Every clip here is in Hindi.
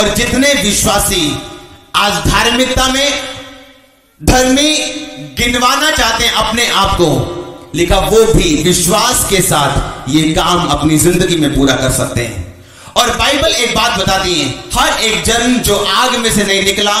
और जितने विश्वासी आज धार्मिकता में धर्मी गिनवाना चाहते हैं अपने आप को, लिखा वो भी विश्वास के साथ ये काम अपनी जिंदगी में पूरा कर सकते हैं। और बाइबल एक बात बताती है, हर एक जन जो आग में से नहीं निकला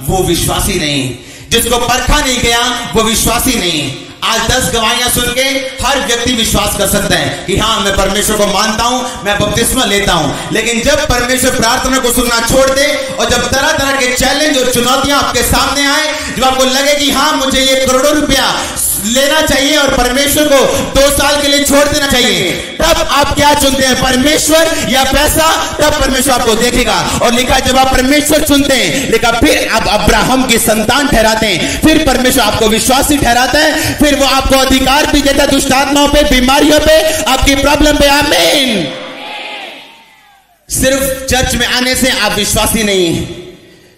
वो विश्वासी नहीं, जिसको परखा नहीं गया वो विश्वासी नहीं। आज 10 गवाहियां सुन के हर व्यक्ति विश्वास कर सकता है कि हाँ मैं परमेश्वर को मानता हूं, मैं बपतिस्मा लेता हूं, लेकिन जब परमेश्वर प्रार्थना को सुनना छोड़ दे और जब तरह तरह के चैलेंज और चुनौतियां आपके सामने आए, जब आपको लगे कि हाँ मुझे ये करोड़ों रुपया लेना चाहिए और परमेश्वर को 2 साल के लिए छोड़ देना चाहिए, तब आप क्या चुनते हैं, परमेश्वर या पैसा? तब परमेश्वर आपको देखेगा। और लिखा जब आप परमेश्वर चुनते हैं, लिखा फिर आप अब्राहम की संतान ठहराते हैं, फिर परमेश्वर आपको विश्वासी ठहराता है, फिर वो आपको अधिकार भी देता है दुष्ट आत्माओं पे, बीमारियों पे, आपकी प्रॉब्लम पे। आमीन। सिर्फ चर्च में आने से आप विश्वासी नहीं,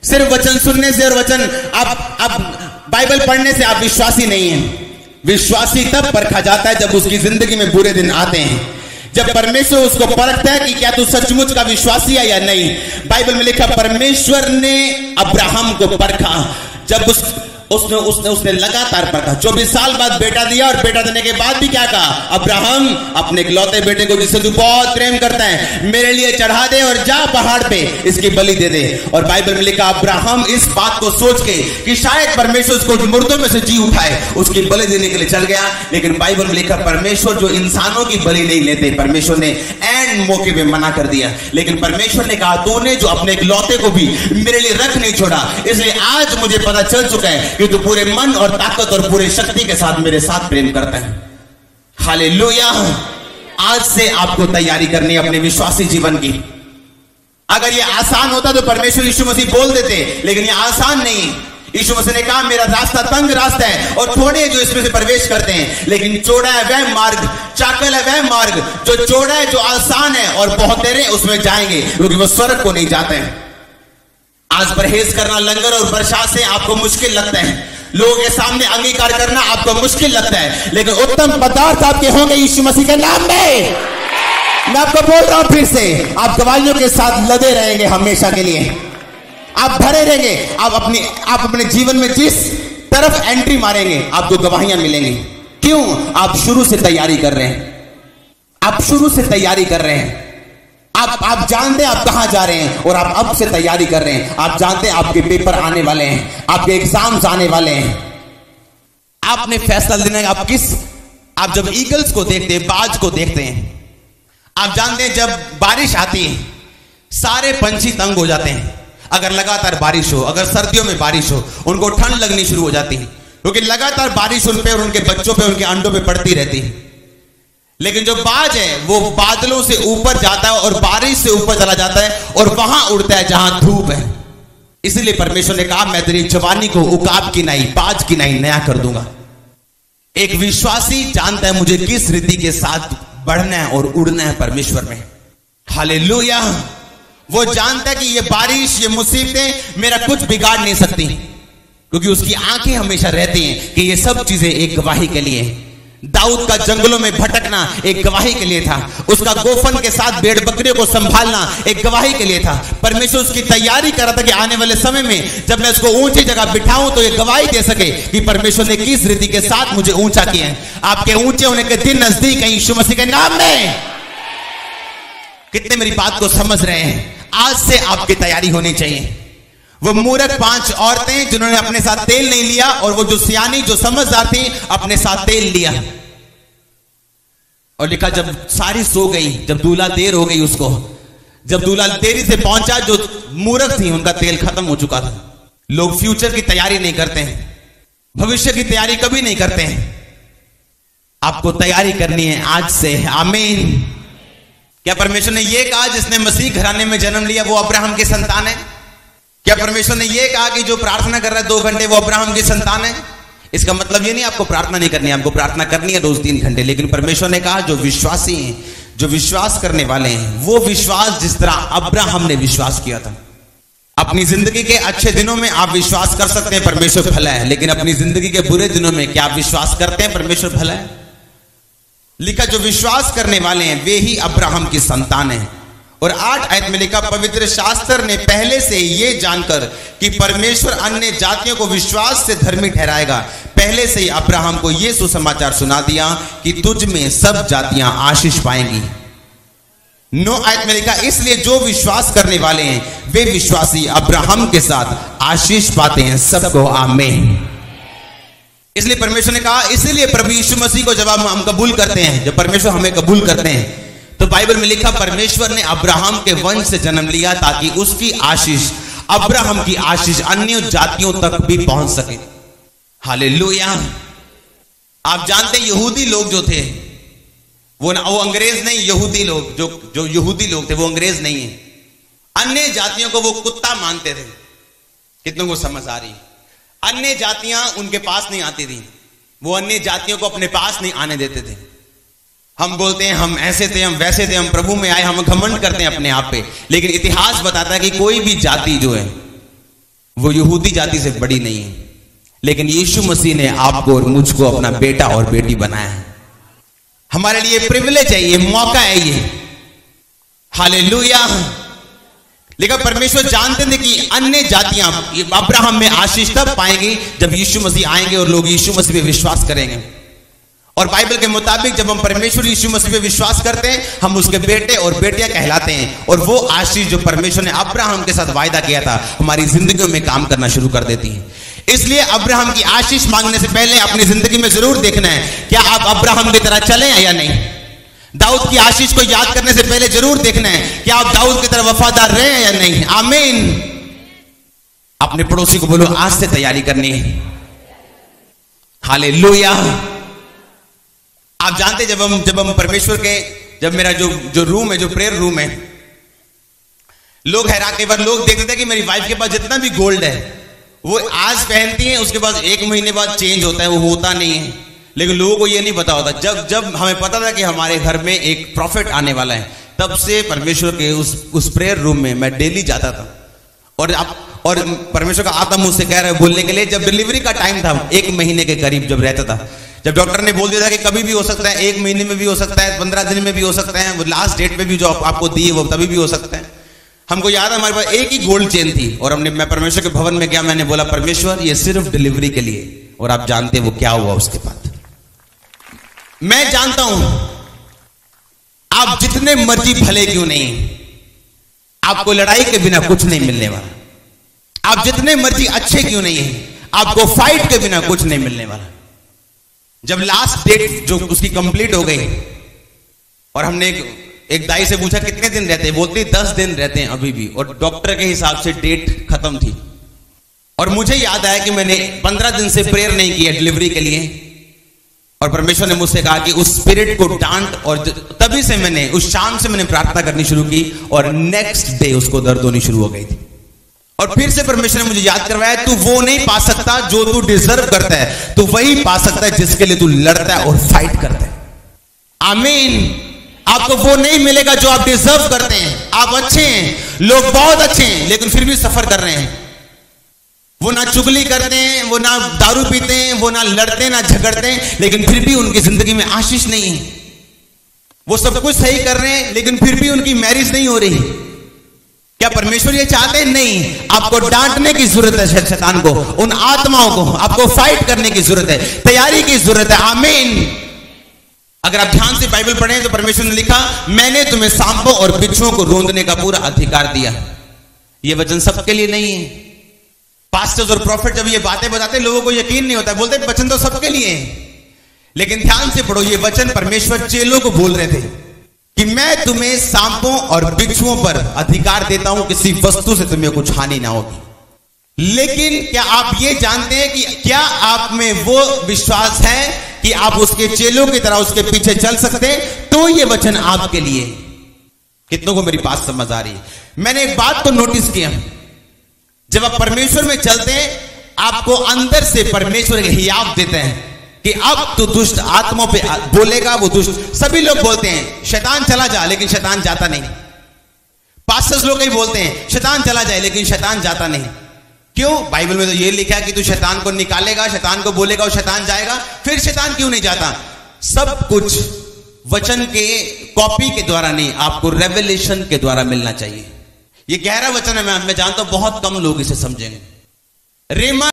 सिर्फ वचन सुनने से और वचन आप बाइबल पढ़ने से आप विश्वासी नहीं है। विश्वासी तब परखा जाता है जब उसकी जिंदगी में बुरे दिन आते हैं, जब परमेश्वर उसको परखता है कि क्या तू सचमुच का विश्वासी है या नहीं। बाइबल में लिखा परमेश्वर ने अब्राहम को परखा, जब उसने लगातार परखा। 24 साल बाद बेटा दिया और बेटा देने के बाद भी क्या कहा, अब्राहम अपने इकलौते बेटे को जिसे तू बहुत प्रेम करता है मेरे लिए चढ़ा दे और जा पहाड़ पे इसकी बलि दे दे। और बाइबल में लिखा अब्राहम इस बात को सोच के कि शायद परमेश्वर उसको मुर्दों में से जी उठाए, उसकी बलि देने के लिए चल गया। लेकिन बाइबल में लिखा परमेश्वर जो इंसानों की बलि नहीं लेते, परमेश्वर ने एंड मौके पे मना कर दिया। लेकिन परमेश्वर ने कहा तूने जो अपने इकलौते को भी मेरे लिए रख नहीं छोड़ा, इसलिए आज मुझे पता चल चुका है कि तू पूरे मन और ताकत और पूरे शक्ति के साथ मेरे साथ प्रेम करता है। हालेलुया। आज से आपको तैयारी करनी है अपने विश्वासी जीवन की। अगर ये आसान होता तो परमेश्वर यीशु मसीह बोल देते, लेकिन ये आसान नहीं। यीशु मसीह ने कहा मेरा रास्ता तंग रास्ता है और थोड़े जो इसमें से प्रवेश करते हैं, लेकिन चौड़ा है वह मार्ग, चाकल है वह मार्ग, जो चौड़ा है जो आसान है और बहुतेरे उसमें जाएंगे क्योंकि वो स्वर्ग को नहीं जाते हैं। आज परहेज करना लंगर और वर्षा से आपको मुश्किल लगता है, लोगों के सामने अंगीकार करना आपको मुश्किल लगता है, लेकिन उत्तम पदार्थ आपके होंगे यीशु मसीह के नाम में। मैं आपको बोल रहा हूं फिर से, आप गवाहियों के साथ लदे रहेंगे हमेशा के लिए, आप भरे रहेंगे। आप अपने जीवन में जिस तरफ एंट्री मारेंगे आपको गवाहियां मिलेंगी। क्यों? आप शुरू से तैयारी कर रहे हैं, आप शुरू से तैयारी कर रहे हैं। आप जानते हैं आप कहां जा रहे हैं और आप अब से तैयारी कर रहे हैं। आप जानते हैं आपके पेपर आने वाले हैं, आपके एग्जाम्स आने वाले हैं। आपने फैसला लेना है आप जब ईगल्स को देखते हैं, बाज को देखते हैं, आप जानते हैं जब बारिश आती है सारे पंछी तंग हो जाते हैं। अगर लगातार बारिश हो, अगर सर्दियों में बारिश हो, उनको ठंड लगनी शुरू हो जाती है क्योंकि लगातार बारिश उन पे और उनके बच्चों पे, उनके अंडों पे पड़ती रहती है। लेकिन जो बाज है वो बादलों से ऊपर जाता है और बारिश से ऊपर चला जाता है और वहां उड़ता है जहां धूप है। इसलिए परमेश्वर ने कहा मैं तेरी जवानी को उकाब की नहीं, बाज की नहीं नया कर दूंगा। एक विश्वासी जानता है मुझे किस रीति के साथ बढ़ना है और उड़ना है परमेश्वर में। हालेलुया। वो जानता है कि ये बारिश, ये मुसीबतें मेरा कुछ बिगाड़ नहीं सकती क्योंकि उसकी आंखें हमेशा रहती हैं कि ये सब चीजें एक गवाही के लिए। दाऊद का जंगलों में भटकना एक गवाही के लिए था, उसका गोफन के साथ भेड़ बकरियों को संभालना एक गवाही के लिए था। परमेश्वर उसकी तैयारी कर रहा था कि आने वाले समय में जब मैं उसको ऊंची जगह बिठाऊं तो ये गवाही दे सके कि परमेश्वर ने किस रीति के साथ मुझे ऊंचा किया है। आपके ऊंचे होने के दिन नजदीक है यीशु मसीह के नाम में। कितने मेरी बात को समझ रहे हैं? आज से आपकी तैयारी होनी चाहिए। वो मूर्ख 5 औरतें जिन्होंने अपने साथ तेल नहीं लिया और वो जो सियानी जो समझदार थी अपने साथ तेल लिया और लिखा जब सारी सो गई, जब दूल्हा देर हो गई उसको, जब दूल्हा देरी से पहुंचा, जो मूर्ख थी उनका तेल खत्म हो चुका था। लोग फ्यूचर की तैयारी नहीं करते हैं, भविष्य की तैयारी कभी नहीं करते हैं। आपको तैयारी करनी है आज से। आमीन। क्या परमेश्वर ने यह कहा जिसने मसीह घराने में जन्म लिया वो अब्राहम की संतान है? क्या परमेश्वर ने यह कहा कि जो प्रार्थना कर रहा है 2 घंटे वो अब्राहम की संतान है? इसका मतलब ये नहीं आपको प्रार्थना नहीं करनी है, आपको प्रार्थना करनी है रोज 3 घंटे। लेकिन परमेश्वर ने कहा जो विश्वासी हैं, जो विश्वास करने वाले हैं, वो विश्वास जिस तरह अब्राहम ने विश्वास किया था। अपनी जिंदगी के अच्छे दिनों में आप विश्वास कर सकते हैं परमेश्वर भला है, लेकिन अपनी जिंदगी के बुरे दिनों में क्या आप विश्वास करते हैं परमेश्वर भला है? लिखा जो विश्वास करने वाले हैं वे ही अब्राहम की संतान है और 8 आयत में लिखा, पवित्र शास्त्र ने पहले से ये जानकर कि परमेश्वर अन्य जातियों को विश्वास से धर्मी ठहराएगा, पहले से ही अब्राहम को ये सुसमाचार सुना दिया कि तुझ में सब जातियां आशीष पाएंगी। 9 आयत में लिखा, इसलिए जो विश्वास करने वाले हैं वे विश्वासी अब्राहम के साथ आशीष पाते हैं। सबको आमीन। इसलिए परमेश्वर ने कहा, इसलिए प्रभु यीशु मसीह को जब हम कबूल करते हैं, जब परमेश्वर हमें कबूल करते हैं, तो बाइबल में लिखा परमेश्वर ने अब्राहम के वंश से जन्म लिया ताकि उसकी आशीष, अब्राहम की आशीष अन्य जातियों तक भी पहुंच सके। हालेलुया। आप जानते हैं यहूदी लोग जो थे वो अंग्रेज नहीं, यहूदी लोग जो यहूदी लोग थे वो अंग्रेज नहीं है। अन्य जातियों को वो कुत्ता मानते थे। कितनों को समझ आ रही? अन्य जातियां उनके पास नहीं आती थी, वो अन्य जातियों को अपने पास नहीं आने देते थे। हम बोलते हैं हम ऐसे थे, हम वैसे थे, हम प्रभु में आए, हम घमंड करते हैं अपने आप पे, लेकिन इतिहास बताता है कि कोई भी जाति जो है वो यहूदी जाति से बड़ी नहीं है। लेकिन यीशु मसीह ने आपको और मुझको अपना बेटा और बेटी बनाया है। हमारे लिए प्रिविलेज है, ये मौका है ये। हालेलुया। लेकिन परमेश्वर जानते थे कि अन्य जातियां अब्राहम में आशीष तब पाएंगी जब यीशु मसीह आएंगे और लोग यीशु मसीह पे विश्वास करेंगे। और बाइबल के मुताबिक जब हम परमेश्वर यीशु मसीह पे विश्वास करते हैं, हम उसके बेटे और बेटियां कहलाते हैं। और वो आशीष जो परमेश्वर ने अब्राहम के साथ वायदा किया था हमारी जिंदगियों में काम करना शुरू कर देती है। इसलिए अब्राहम की आशीष मांगने से पहले अपनी जिंदगी में जरूर देखना है, क्या आप अब्राहम की तरह चले या नहीं। दाऊद की आशीष को याद करने से पहले जरूर देखना है, क्या आप दाऊद की तरह वफादार रहे हैं या नहीं। आमीन। अपने पड़ोसी को बोलो, आज से तैयारी करनी है। हालेलुया। आप जानते जब हम परमेश्वर के, जब मेरा जो रूम है, जो प्रेयर रूम है, लोग हैरान, कई बार लोग देखते थे कि मेरी वाइफ के पास जितना भी गोल्ड है वो आज पहनती है, उसके बाद 1 महीने बाद चेंज होता है, वो होता नहीं है। लेकिन लोगों को ये नहीं पता होता। जब हमें पता था कि हमारे घर में एक प्रॉफिट आने वाला है, तब से परमेश्वर के उस प्रेयर रूम में मैं डेली जाता था। और परमेश्वर का आत्मा मुझसे कह रहा है बोलने के लिए, जब डिलीवरी का टाइम था 1 महीने के करीब जब रहता था, जब डॉक्टर ने बोल दिया था कि कभी भी हो सकता है, 1 महीने में भी हो सकता है, 15 दिन में भी हो सकता है, वो लास्ट डेट पे भी जो आपको दी है वो तभी भी हो सकता है। हमको याद है हमारे पास एक ही गोल्ड चेन थी और मैं परमेश्वर के भवन में गया, मैंने बोला परमेश्वर ये सिर्फ डिलीवरी के लिए। और आप जानते हैं वो क्या हुआ उसके बाद। मैं जानता हूं आप जितने मर्जी भले क्यों नहीं, आपको लड़ाई के बिना कुछ नहीं मिलने वाला। आप जितने मर्जी अच्छे क्यों नहीं है, आपको फाइट के बिना कुछ नहीं मिलने वाला। जब लास्ट डेट जो उसकी कंप्लीट हो गई और हमने एक दाई से पूछा कितने दिन रहते हैं, बोलती 10 दिन रहते हैं अभी भी, और डॉक्टर के हिसाब से डेट खत्म थी। और मुझे याद आया कि मैंने 15 दिन से प्रेयर नहीं किया डिलीवरी के लिए, और परमेश्वर ने मुझसे कहा कि उस स्पिरिट को डांट। और तभी से मैंने उस शाम से मैंने प्रार्थना करनी शुरू की और नेक्स्ट डे उसको दर्द होनी शुरू हो गई थी। और फिर से परमेश्वर ने मुझे याद करवाया, तू वो नहीं पा सकता जो तू डिजर्व करता है, तू वही पा सकता है जिसके लिए तू लड़ता है और फाइट करता है। आमीन। आपको वो नहीं मिलेगा जो आप डिजर्व करते हैं। आप अच्छे हैं, लोग बहुत अच्छे हैं, लेकिन फिर भी सफर कर रहे हैं। वो ना चुगली करते हैं, वो ना दारू पीते हैं, वो ना लड़ते हैं, ना झगड़ते हैं, लेकिन फिर भी उनकी जिंदगी में आशीष नहीं है। वो सब कुछ सही कर रहे हैं, लेकिन फिर भी उनकी मैरिज नहीं हो रही। क्या परमेश्वर ये चाहते हैं? नहीं। आपको डांटने की जरूरत है शैतान को, उन आत्माओं को आपको फाइट करने की जरूरत है, तैयारी की जरूरत है। आमीन। अगर आप ध्यान से बाइबल पढ़ें तो परमेश्वर ने लिखा, मैंने तुम्हें सांपों और बिच्छुओं को रोंदने का पूरा अधिकार दिया। ये वचन सबके लिए नहीं है। पास्टर्स और प्रॉफिट जब ये बातें बताते लोगों को यकीन नहीं होता, बोलते वचन तो सबके लिए है। लेकिन ध्यान से पढ़ो, ये वचन परमेश्वर चेलों को बोल रहे थे कि मैं तुम्हें सांपों और बिच्छुओं पर अधिकार देता हूं, किसी वस्तु से तुम्हें कुछ हानि ना होगी। लेकिन क्या आप ये जानते हैं कि क्या आप में वो विश्वास है कि आप उसके चेलों की तरह उसके पीछे चल सकते हैं? तो ये वचन आपके लिए। कितनों को मेरी बात समझ आ रही है? मैंने एक बात को नोटिस किया, जब आप परमेश्वर में चलते हैं आपको अंदर से परमेश्वर एक हियाव देते हैं कि अब तो दुष्ट आत्माओं पे बोलेगा। वो दुष्ट, सभी लोग बोलते हैं शैतान चला जा, लेकिन शैतान जाता नहीं। पास्टर्स लोग ही बोलते हैं शैतान चला जाए, लेकिन शैतान जाता नहीं। क्यों? बाइबल में तो ये लिखा है कि तू शैतान को निकालेगा, शैतान को बोलेगा और शैतान जाएगा। फिर शैतान क्यों नहीं जाता? सब कुछ वचन के कॉपी के द्वारा नहीं, आपको रेवलेशन के द्वारा मिलना चाहिए। ये गहरा वचन है, मैं जानता हूं बहुत कम लोग इसे समझेंगे। रेमा